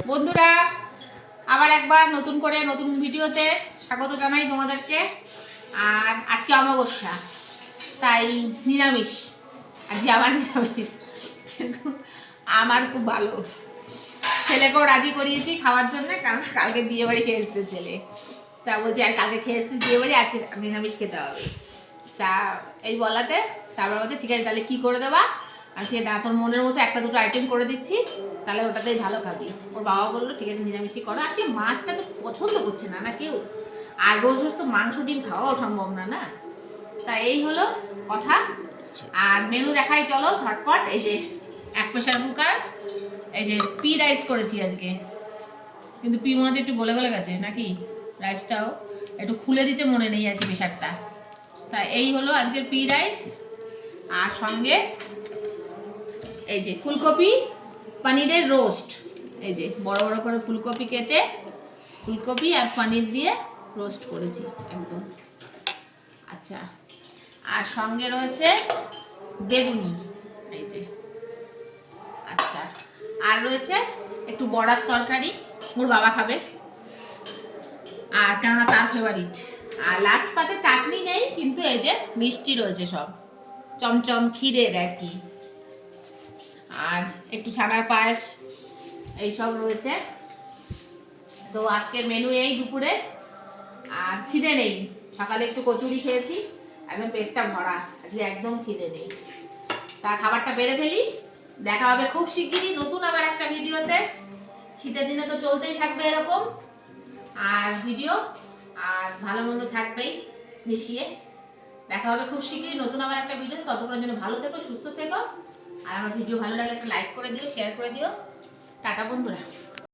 বন্ধুরা, আবার একবার নতুন করে নতুন ভিডিওতে স্বাগত জানাই তোমাদেরকে। আর আজকে অমাবস্যা, তাই নিরামিষ। আজকে আবার নিরামিষ, কিন্তু আমার খুব ভালো। ছেলেকেও রাজি করিয়েছি খাওয়ার জন্য, কারণ কালকে বিয়ে বাড়ি খেয়ে এসছে ছেলে। তা বলছি আর কালকে খেয়ে এসছি বিয়ে বাড়ি, আজকে নিরামিষ খেতে হবে। তা এই বলাতে তারপর বলছে ঠিক আছে, তাহলে কী করে দেবা? আর সে তোর মনের মতো একটা দুটো আইটেম করে দিচ্ছি, তাহলে ওটাতেই ভালো খাবি। ওর বাবা বললো ঠিক আছে নিরামিষই করো। আজকে মাছটা তো পছন্দ করছে না না কেউ, আর রোজ রোজ তো মাংস ডিম খাওয়াও সম্ভব না না। তা এই হলো কথা। আর মেনু দেখাই চলো ঝটপট। এই যে এক প্রেশার কুকার, এই যে পি রাইস করেছি আজকে, কিন্তু পি মনে হচ্ছে একটু গলে গলে গেছে নাকি, রাইসটাও একটু খুলে দিতে মনে নেই আর কি প্রেশারটা। তা এই হলো আজকের পি রাইস। আর সঙ্গে এই যে ফুলকপি পনিরের রোস্ট, এই যে বড় বড় করে ফুলকপি কেটে ফুলকপি আর পনির দিয়ে রোস্ট করেছি একদম। আচ্ছা, আর সঙ্গে রয়েছে বেগুনি, এই যে। আচ্ছা, আর রয়েছে একটু বড়ার তরকারি, ওর বাবা খাবে, আর কেননা তার ফেভারিট। আর লাস্ট পাতে চাটনি নেই, কিন্তু এই যে মিষ্টি রয়েছে সব, চমচম ক্ষীরের আর কি, আর একটু ছানার পায়েস, এইসব রয়েছে। তো আজকের মেনু এই দুপুরে। আর খিদে নেই, সকালে একটু কচুরি খেয়েছি, একদম পেটটা ভরা, আজকে একদম খিদে নেই। তা খাবারটা বেড়ে ফেলি। দেখা হবে খুব শিগগিরই নতুন আবার একটা ভিডিওতে। শীতের দিনে তো চলতেই থাকবে এরকম আর ভিডিও, আর ভালো মন্দ থাকবেই মিশিয়ে। দেখা হবে খুব শিগগিরই নতুন আবার একটা ভিডিও। ততক্ষণের জন্য ভালো থেকো, সুস্থ থেকো। আর আমার ভিডিও ভালো লাগলে একটা লাইক করে দিও, শেয়ার করে দিও। টাটা বন্ধুরা।